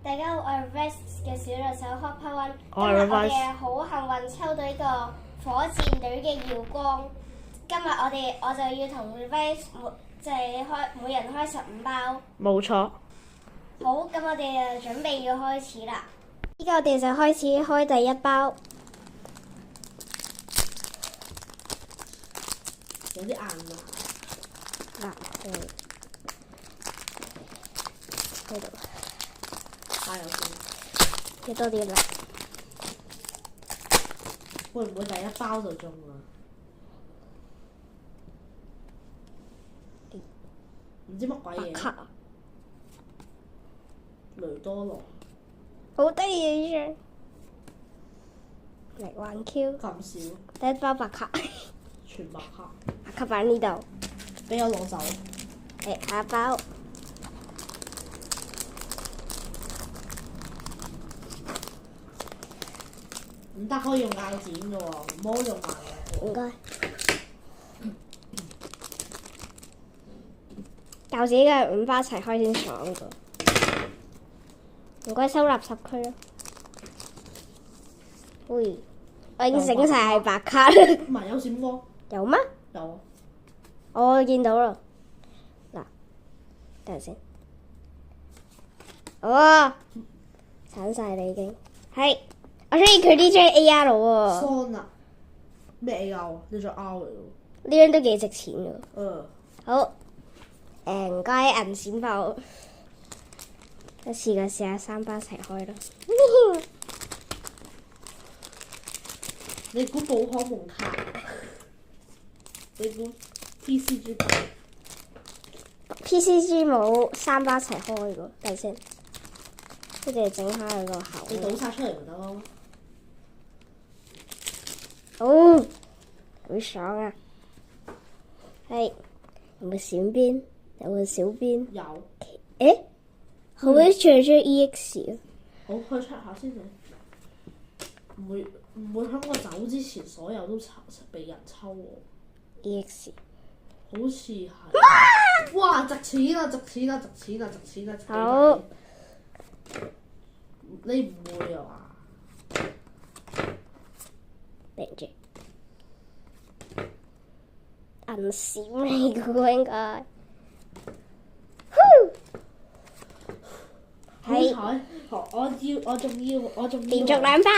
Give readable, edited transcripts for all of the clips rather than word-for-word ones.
大家好，我係 Rex 嘅小助手 Hopper One。我係今日我 Rex 哋好幸運抽到呢個火箭隊嘅耀光。今日我就要同 Rex 每人開15包。冇錯。好，咁我哋就準備要開始啦。依家我哋就開始開第一包。有啲硬啊！嗱，喺度。加油先。幾多啲啦？會唔會第一包就中啊？唔知乜鬼嘢。卡啊！雷多羅。好得意嘅嚟玩 Q。咁少。第一包白卡。全白卡。白卡擺呢度。俾我攞走。下一包。唔得，可以用鉸剪嘅喎，唔好用盲嘅。唔該。教自己嘅5包一齊開先爽㗎。唔該收垃圾區咯。喂，我已經整晒係白卡啦。唔係有閃光。有咩？有啊。我見到啦。嗱，等陣先。哦，鏟晒你已經。係。我中意佢呢張 AR 喎。Son 啊！咩 AR 啊？呢張 R 嚟喎。呢張都幾值錢㗎。好。唔該銀閃包。一試下3包一齊開啦。你估寶可夢卡？你估 PCG 卡 PCG 冇3包一齊開㗎，等陣先。跟住整下佢個口。你倒晒出嚟咪得咯。哦，好爽啊！係有冇閃邊？有冇小邊？有。誒，好鬼似張 EX 啊！好，去 check 下先你。唔會喺我走之前，所有都被人抽喎。EX。好似係。哇！值錢啊！值錢啊！值錢啊！值錢啊！好。你唔會啊嘛？頂住。銀閃嚟嘅喎應該。係。我仲要。連續2包。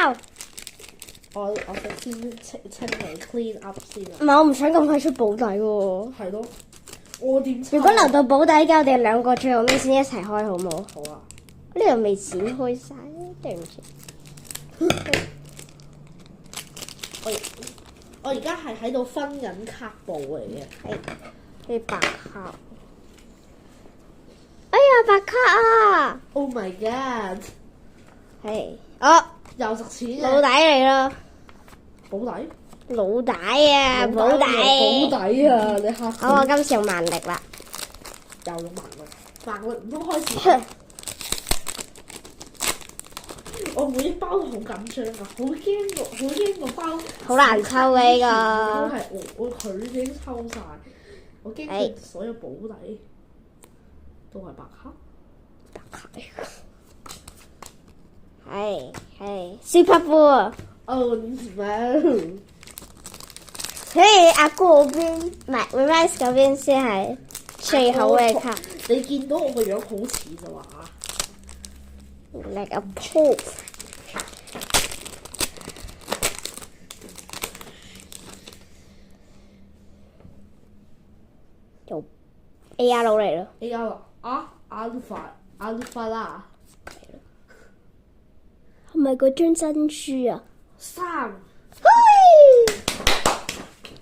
我想先清理 clean up 先啊。唔係，我唔想咁快出保底喎。係咯。我點抽？如果留到保底嘅，我哋2個最後尾先一齊開，好唔好？好啊。呢度未剪開晒，對唔住。我而家係喺度分緊卡布嚟嘅。係。啲白卡。哎呀，白卡啊 ！Oh my god！係。哦。又值錢嘅。保底嚟咯。保底？老底啊！保底。保底啊！你嚇死。好，我今次用萬力啦。又用萬力唔通開始？我每一包都好緊張㗎，好驚個包。好難抽嘅呢個。係佢已經抽晒，我驚佢所有保底都係白卡。白卡。係 Super Ball。Oh no！嘿，阿哥嗰邊唔係 Rex 嗰邊先係最好嘅卡。你見到我個樣好似就話啊 ，like a poof。做 AR 嚟咯。AR 啊 ，Alpha 啦。係咪嗰張珍珠啊？3。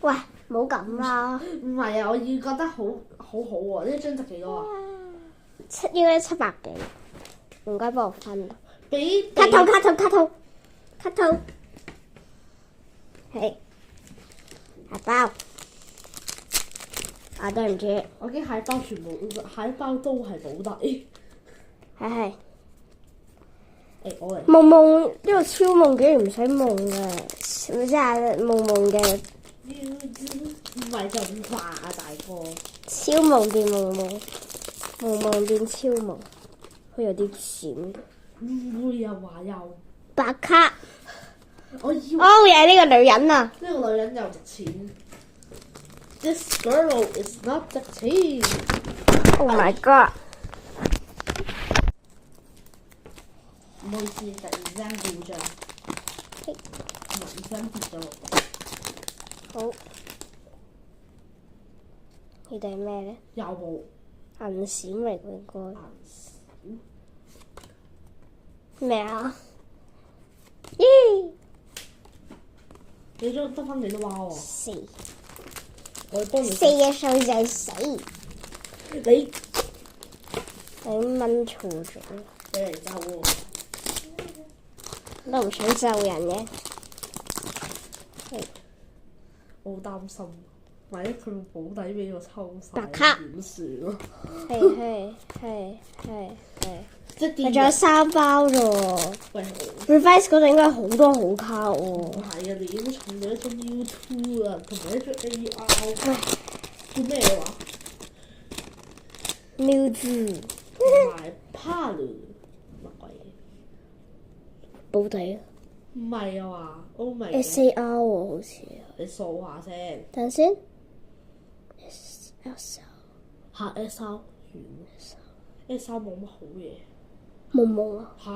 喂，冇咁啦。唔係啊，我要覺得好喎。呢張值幾多啊？應該700幾。唔該幫我分。俾卡套。係。下包。啊，對唔住。我驚下一包都係保底。係。我嚟。夢呢個超夢竟然唔使夢嘅，咪即係夢嘅。唔係就咁話啊，大哥！超夢變夢，夢變超夢，佢有啲閃。唔會啊，話又白卡。我以為哦，又係呢個女人啊！呢個女人又值錢。This girl is not 值錢。Oh my god！唔好意思，突然之間故障，唔小心跌咗落地。好，呢度係咩咧？有冇銀閃嚟嘅應該。銀咩啊？咦！你得翻幾多包啊？四我幫你。嘅數就死，你掹錯咗，你嚟咒喎！都唔想咒人嘅。我好擔心，萬一佢保底俾我抽晒，白卡點算啊？係。即係仲有3包啫喎。喂， Revise 嗰度應該好多好卡喎。唔係啊，你已經重咗一張 U2 啊，同埋一張 AR。叫咩話？ New 字同埋 Palu 乜鬼嘢？保底唔係啊嘛，Oh my god！ SAR 喎，好似。你掃下先。等先。嚇 SR 完 SR 冇乜好嘢。冇啊！嚇？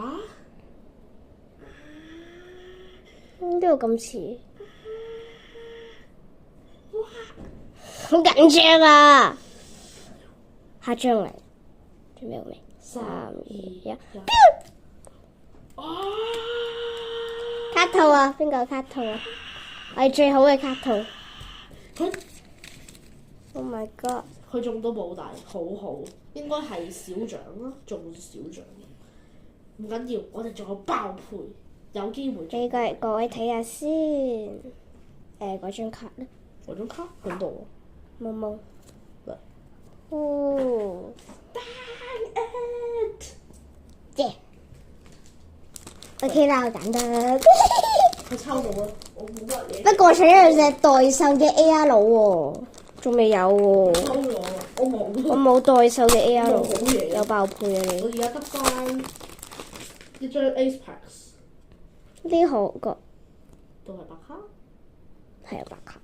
呢個咁似。好緊張啊！下張嚟，準備好未？3、2、1，卡套啊！邊個卡套啊？我係最好嘅卡套。佢 Oh my god！佢中到保底，好好，應該係小獎啦，中小獎。唔緊要，我哋仲有爆配，有機會。俾各位睇下先。嗰張卡咧？嗰張卡喺度冇。嗱哦。Dang it！ 耶！OK 啦，好簡單。佢抽到啦，我冇乜嘢。不過除咗隻代售嘅 AR 喎，仲未有喎。抽咗啦，我冇。我冇代售嘅 AR，冇嘢有爆配啊你。我而家得翻一張 Ace Packs，呢個都係白卡。係啊，白卡。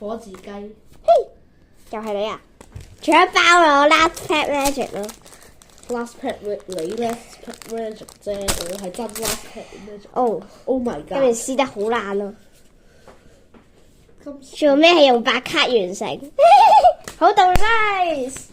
火字雞，又係你啊！仲有一包咯，Last Pack Magic 咯。 Last Pack 你 Last Pack Magic 啫，我係真 Last Pack Magic。哦， Oh my 今日 god！撕得好爛咯。今次做咩係用白卡完成？好到 nice。